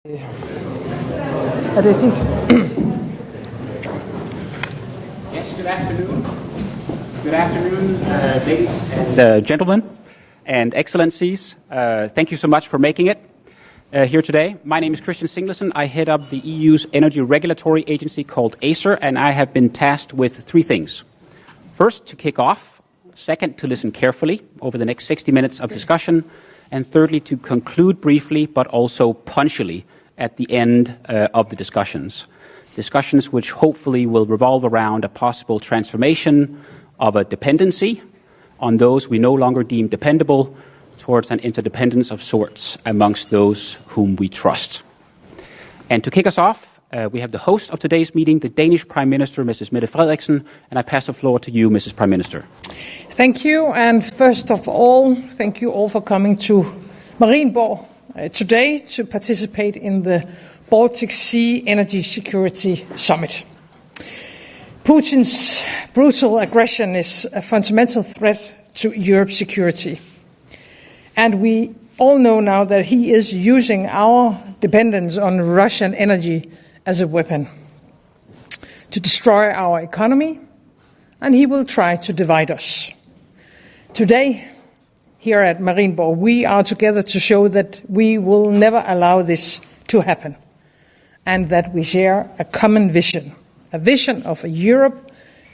I think. Yes, good afternoon. Good afternoon, ladies and gentlemen and excellencies. Thank you so much for making it here today. My name is Krišjānis Singleson. I head up the EU's energy regulatory agency called ACER, and I have been tasked with three things. First, to kick off. Second, to listen carefully over the next 60 minutes of discussion. And thirdly, to conclude briefly, but also punctually at the end of the discussions. Discussions which hopefully will revolve around a possible transformation of a dependency on those we no longer deem dependable towards an interdependence of sorts amongst those whom we trust. And to kick us off, we have the host of today's meeting, the Danish Prime Minister, Mrs. Mette Frederiksen, and I pass the floor to you, Mrs. Prime Minister. Thank you, and first of all, thank you all for coming to Marin today to participate in the Baltic Sea Energy Security Summit. Putin's brutal aggression is a fundamental threat to Europe's security. And we all know now that he is using our dependence on Russian energy as a weapon to destroy our economy, and he will try to divide us. Today, here at Marienborg, we are together to show that we will never allow this to happen, and that we share a common vision, a vision of a Europe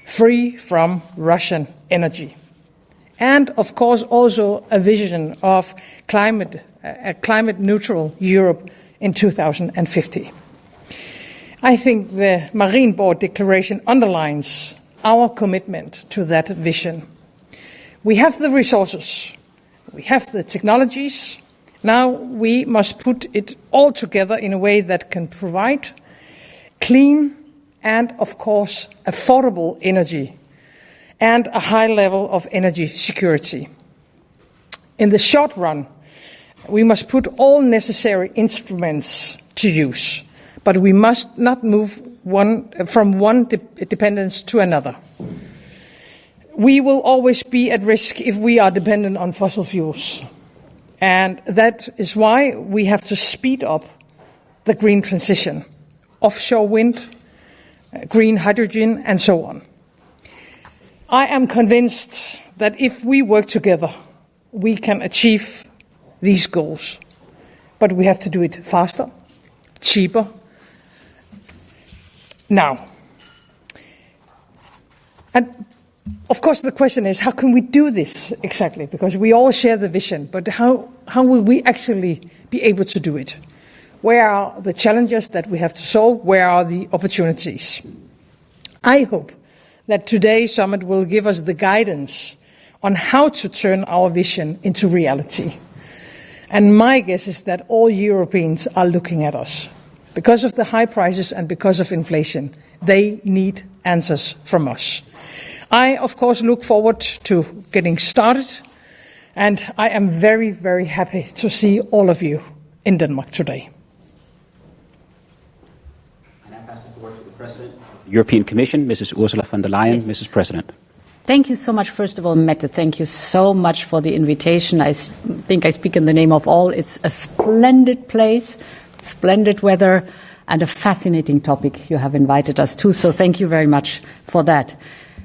free from Russian energy. And, of course, also a vision of a climate-neutral Europe in 2050. I think the Marienborg Declaration underlines our commitment to that vision. We have the resources, we have the technologies. Now we must put it all together in a way that can provide clean and, of course, affordable energy and a high level of energy security. In the short run, we must put all necessary instruments to use, but we must not move from one dependence to another. We will always be at risk if we are dependent on fossil fuels. And that is why we have to speed up the green transition, offshore wind, green hydrogen, and so on. I am convinced that if we work together, we can achieve these goals. But we have to do it faster, cheaper, now. And of course, the question is, how can we do this exactly? Because we all share the vision, but how will we actually be able to do it? Where are the challenges that we have to solve? Where are the opportunities? I hope that today's summit will give us the guidance on how to turn our vision into reality. And my guess is that all Europeans are looking at us. Because of the high prices and because of inflation, they need answers from us. I, of course, look forward to getting started, and I am very, very happy to see all of you in Denmark today. And I pass the floor to the President of the European Commission, Mrs. Ursula von der Leyen. Yes. Mrs. President. Thank you so much, first of all, Mette. Thank you so much for the invitation. I think I speak in the name of all. It's a splendid place, splendid weather, and a fascinating topic you have invited us to, so thank you very much for that.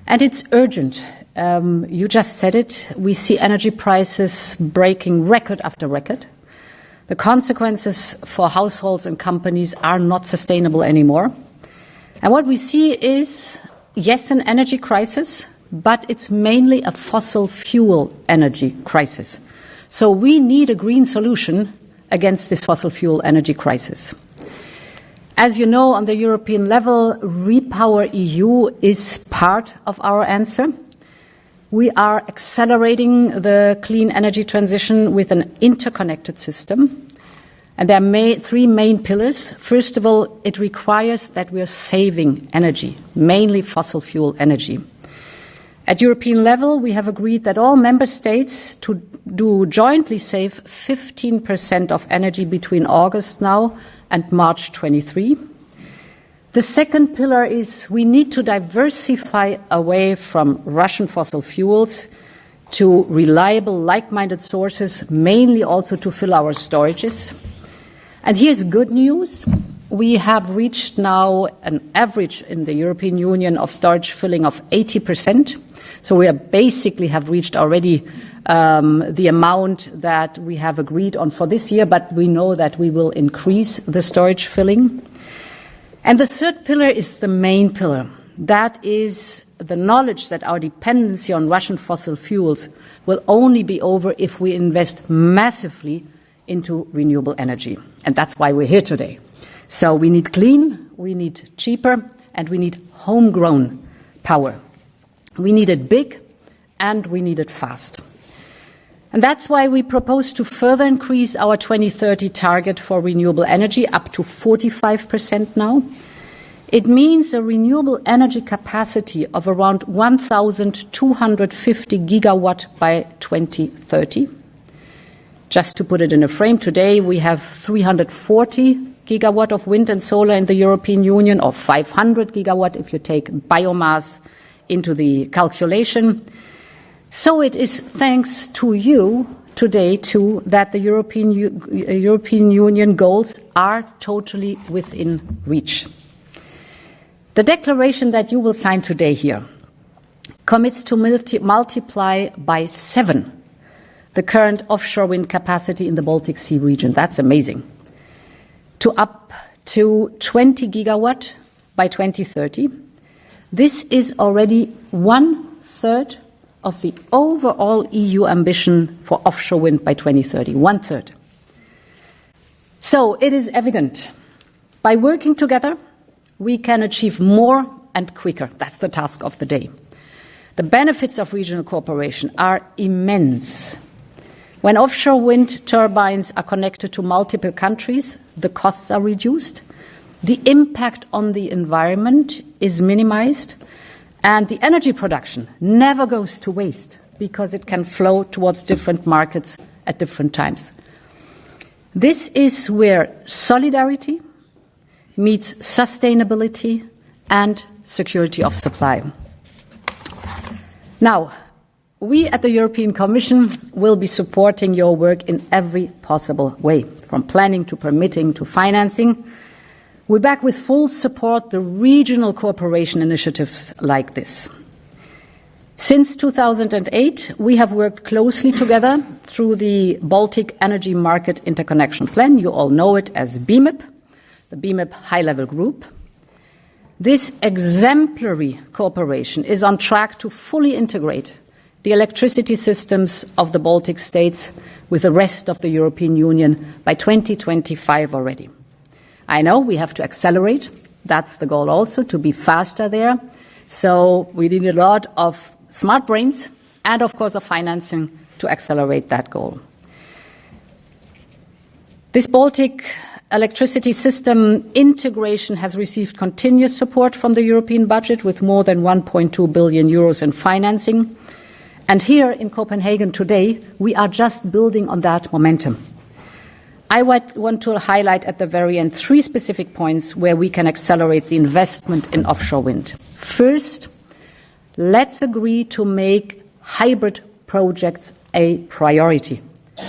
And it's urgent. You just said it. We see energy prices breaking record after record. The consequences for households and companies are not sustainable anymore. And what we see is, yes, an energy crisis, but it's mainly a fossil fuel energy crisis. So we need a green solution against this fossil fuel energy crisis. As you know, on the European level, Repower EU is part of our answer. We are accelerating the clean energy transition with an interconnected system. And there are three main pillars. First of all, it requires that we are saving energy, mainly fossil fuel energy. At European level, we have agreed that all member states to do jointly save 15% of energy between August now and March 23. The second pillar is we need to diversify away from Russian fossil fuels to reliable, like-minded sources, mainly also to fill our storages. And here's good news. We have reached now an average in the European Union of storage filling of 80%. So we basically have reached already the amount that we have agreed on for this year, but we know that we will increase the storage filling. And the third pillar is the main pillar. That is the knowledge that our dependency on Russian fossil fuels will only be over if we invest massively into renewable energy. And that's why we're here today. So we need clean, we need cheaper, and we need homegrown power. We need it big, and we need it fast. And that's why we propose to further increase our 2030 target for renewable energy up to 45% now. It means a renewable energy capacity of around 1,250 gigawatt by 2030. Just to put it in a frame, today we have 340 gigawatt of wind and solar in the European Union, or 500 gigawatt if you take biomass into the calculation. So it is thanks to you today, too, that the European Union goals are totally within reach. The declaration that you will sign today here commits to multiply by 7 the current offshore wind capacity in the Baltic Sea region. That's amazing. To up to 20 gigawatt by 2030. This is already 1/3 of the overall EU ambition for offshore wind by 2030. 1/3. So it is evident. By working together, we can achieve more and quicker. That's the task of the day. The benefits of regional cooperation are immense. When offshore wind turbines are connected to multiple countries, the costs are reduced, the impact on the environment is minimized, and the energy production never goes to waste because it can flow towards different markets at different times. This is where solidarity meets sustainability and security of supply. Now, we at the European Commission will be supporting your work in every possible way, from planning to permitting to financing. We back with full support the regional cooperation initiatives like this. Since 2008, we have worked closely together through the Baltic Energy Market Interconnection Plan. You all know it as BMIP, the BMIP high-level group. This exemplary cooperation is on track to fully integrate the electricity systems of the Baltic states with the rest of the European Union by 2025 already. I know we have to accelerate. That's the goal also, to be faster there. So we need a lot of smart brains and, of course, of financing to accelerate that goal. This Baltic electricity system integration has received continuous support from the European budget with more than 1.2 billion euros in financing. And here in Copenhagen today, we are just building on that momentum. I want to highlight at the very end 3 specific points where we can accelerate the investment in offshore wind. First, let's agree to make hybrid projects a priority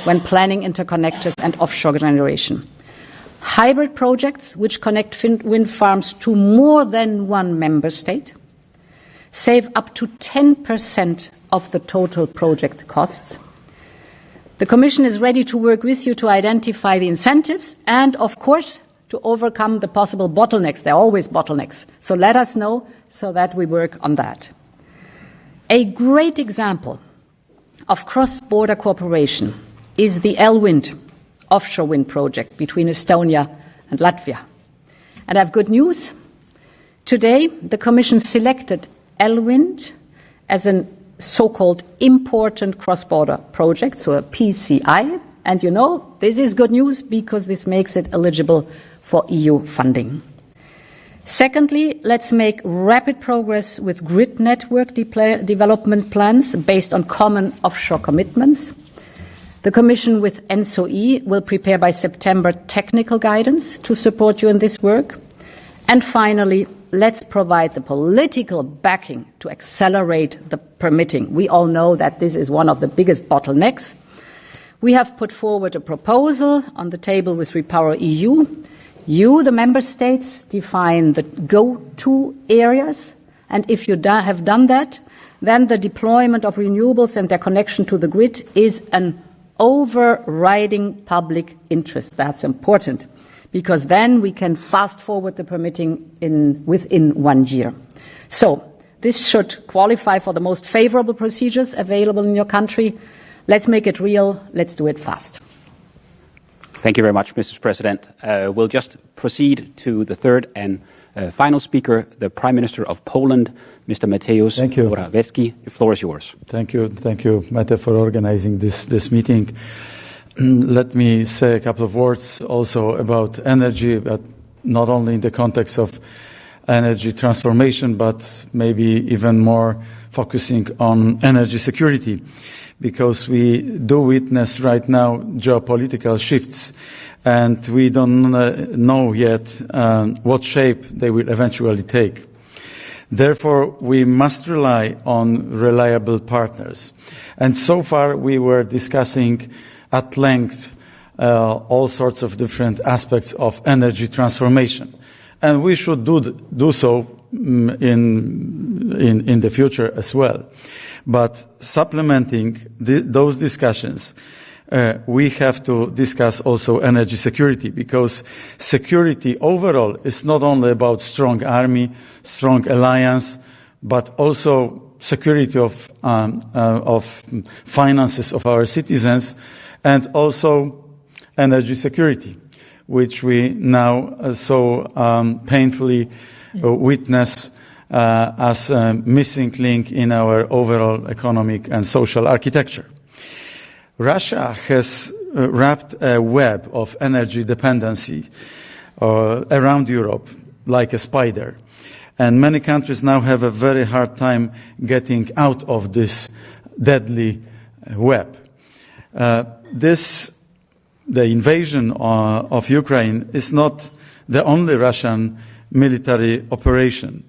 when planning interconnectors and offshore generation. Hybrid projects which connect wind farms to more than one member state save up to 10% of the total project costs. The Commission is ready to work with you to identify the incentives and, of course, to overcome the possible bottlenecks. There are always bottlenecks. So let us know so that we work on that. A great example of cross-border cooperation is the Elwind offshore wind project between Estonia and Latvia. And I have good news. Today, the Commission selected Elwind as a so-called important cross-border project, so a PCI. And you know, this is good news because this makes it eligible for EU funding. Secondly, let's make rapid progress with grid network development plans based on common offshore commitments. The Commission with ENSO-E will prepare by September technical guidance to support you in this work. And finally, let's provide the political backing to accelerate the permitting. We all know that this is one of the biggest bottlenecks. We have put forward a proposal on the table with Repower EU. You, the member states, define the go-to areas, and if you have done that, then the deployment of renewables and their connection to the grid is an overriding public interest. That's important, because then we can fast forward the permitting within 1 year. So this should qualify for the most favorable procedures available in your country. Let's make it real. Let's do it fast. Thank you very much, Mrs. President. We'll just proceed to the third and final speaker, the Prime Minister of Poland, Mr. Mateusz Morawiecki. The floor is yours. Thank you, Mette, for organizing this meeting. Let me say a couple of words also about energy, but not only in the context of energy transformation, but maybe even more focusing on energy security, because we do witness right now geopolitical shifts, and we don't know yet what shape they will eventually take. Therefore, we must rely on reliable partners. And so far, we were discussing at length all sorts of different aspects of energy transformation. And we should do so in the future as well. But supplementing those discussions, we have to discuss also energy security, because security overall is not only about strong army, strong alliance, but also security of finances of our citizens, and also energy security, which we now so painfully witness as a missing link in our overall economic and social architecture. Russia has wrapped a web of energy dependency around Europe like a spider. And many countries now have a very hard time getting out of this deadly web. The invasion of Ukraine is not the only Russian military operation.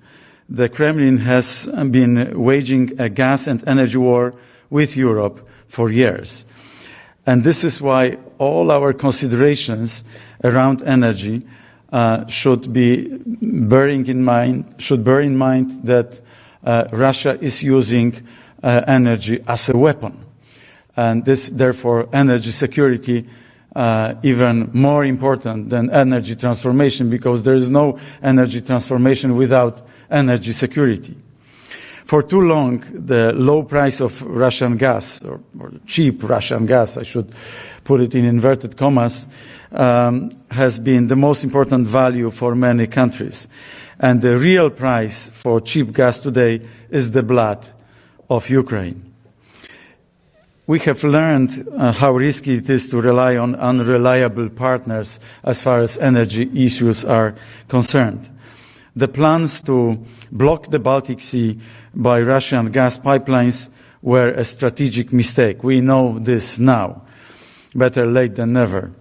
The Kremlin has been waging a gas and energy war with Europe for years. And this is why all our considerations around energy should bear in mind that Russia is using energy as a weapon. And this, therefore, energy security even more important than energy transformation, because there is no energy transformation without energy security. For too long, the low price of Russian gas, or cheap Russian gas, I should put it in inverted commas, has been the most important value for many countries. And the real price for cheap gas today is the blood of Ukraine. We have learned how risky it is to rely on unreliable partners as far as energy issues are concerned. The plans to block the Baltic Sea by Russian gas pipelines were a strategic mistake. We know this now. Better late than never.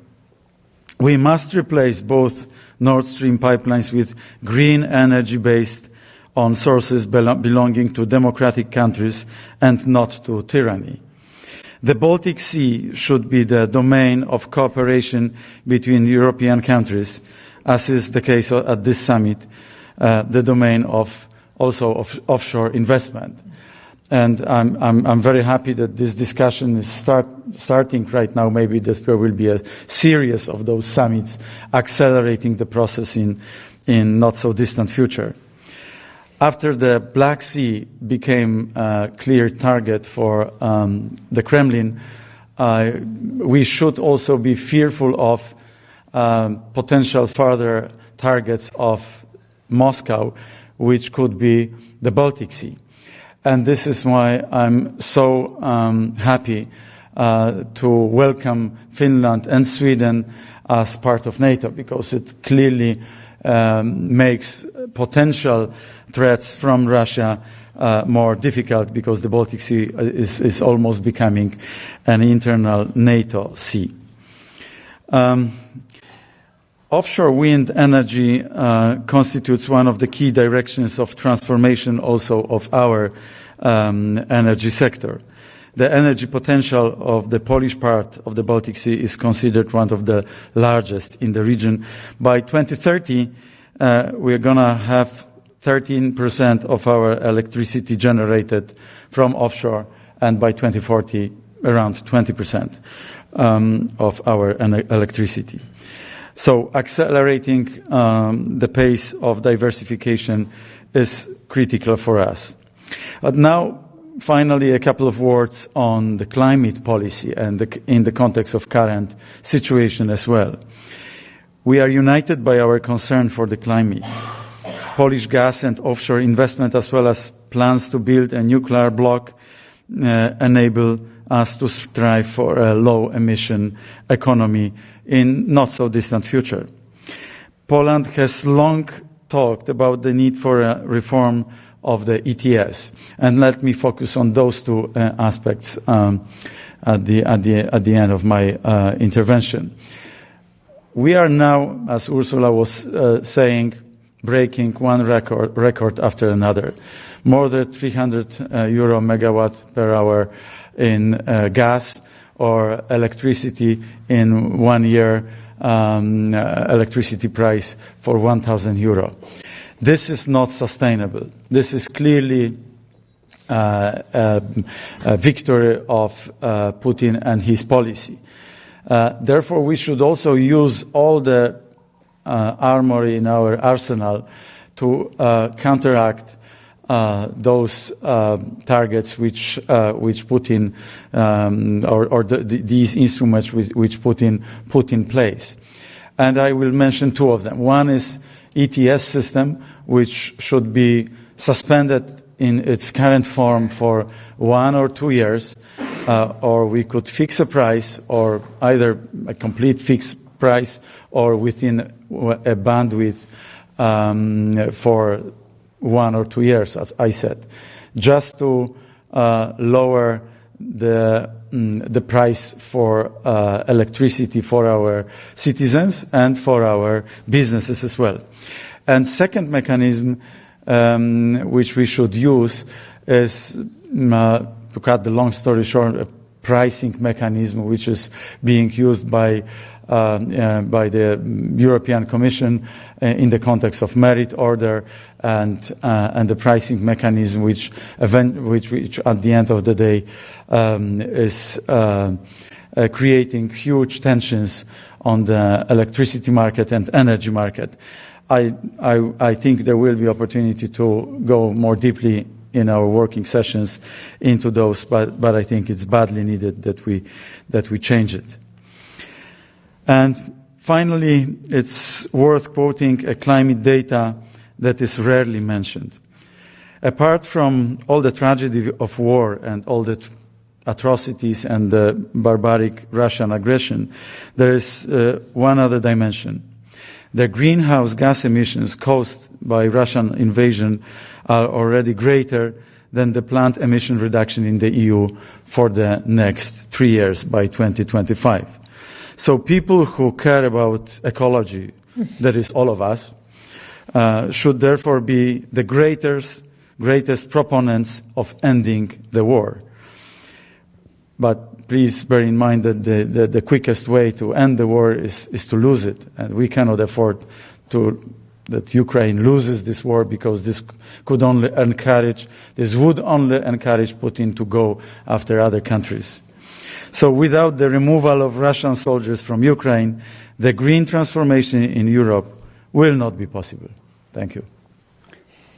We must replace both Nord Stream pipelines with green energy based on sources belonging to democratic countries and not to tyranny. The Baltic Sea should be the domain of cooperation between European countries, as is the case at this summit, the domain of offshore investment. And I'm very happy that this discussion is starting right now. Maybe there will be a series of those summits accelerating the process in not so distant future. After the Black Sea became a clear target for the Kremlin, we should also be fearful of potential further targets of Moscow, which could be the Baltic Sea. And this is why I'm so happy to welcome Finland and Sweden as part of NATO, because it clearly makes potential threats from Russia more difficult, because the Baltic Sea is almost becoming an internal NATO sea. Offshore wind energy constitutes one of the key directions of transformation also of our energy sector. The energy potential of the Polish part of the Baltic Sea is considered one of the largest in the region. By 2030, we're going to have 13% of our electricity generated from offshore, and by 2040, around 20% of our electricity. So accelerating the pace of diversification is critical for us. Now, finally, a couple of words on the climate policy and in the context of current situation as well. We are united by our concern for the climate. Polish gas and offshore investment, as well as plans to build a nuclear block, enable us to strive for a low-emission economy in not-so-distant future. Poland has long talked about the need for a reform of the ETS, and let me focus on those two aspects at the end of my intervention. We are now, as Ursula was saying, breaking one record after another. More than 300 euro megawatt per hour in gas, or electricity in 1 year, electricity price for 1,000 euro. This is not sustainable. This is clearly a victory of Putin and his policy. Therefore, we should also use all the armory in our arsenal to counteract those targets which Putin these instruments which Putin put in place. And I will mention two of them. One is ETS system, which should be suspended in its current form for 1 or 2 years, or we could fix a price, or either a complete fixed price or within a bandwidth for 1 or 2 years, as I said, just to lower the price for electricity for our citizens and for our businesses as well. And second mechanism which we should use is, to cut the long story short, a pricing mechanism which is being used by the European Commission in the context of merit order and the pricing mechanism which at the end of the day is creating huge tensions on the electricity market and energy market. I think there will be opportunity to go more deeply in our working sessions into those, but I think it's badly needed that we change it. And finally, it's worth quoting a climate data that is rarely mentioned. Apart from all the tragedy of war and all the atrocities and the barbaric Russian aggression, there is one other dimension. The greenhouse gas emissions caused by Russian invasion are already greater than the planned emission reduction in the EU for the next 3 years by 2025. So people who care about ecology, that is all of us, should therefore be the greatest proponents of ending the war. But please bear in mind that the quickest way to end the war is to lose it. And we cannot afford that Ukraine loses this war, because this would only encourage Putin to go after other countries. So without the removal of Russian soldiers from Ukraine, the green transformation in Europe will not be possible. Thank you.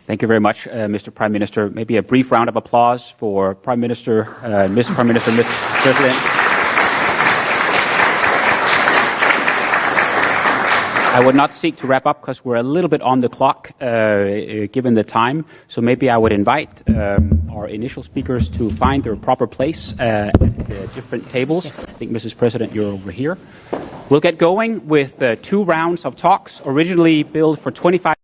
Thank you very much, Mr. Prime Minister. Maybe a brief round of applause for Prime Minister, Mr. Prime Minister, Mr. President. I would not seek to wrap up because we're a little bit on the clock, given the time. So maybe I would invite our initial speakers to find their proper place at the different tables. Yes. I think, Mrs. President, you're over here. We'll get going with 2 rounds of talks, originally billed for 25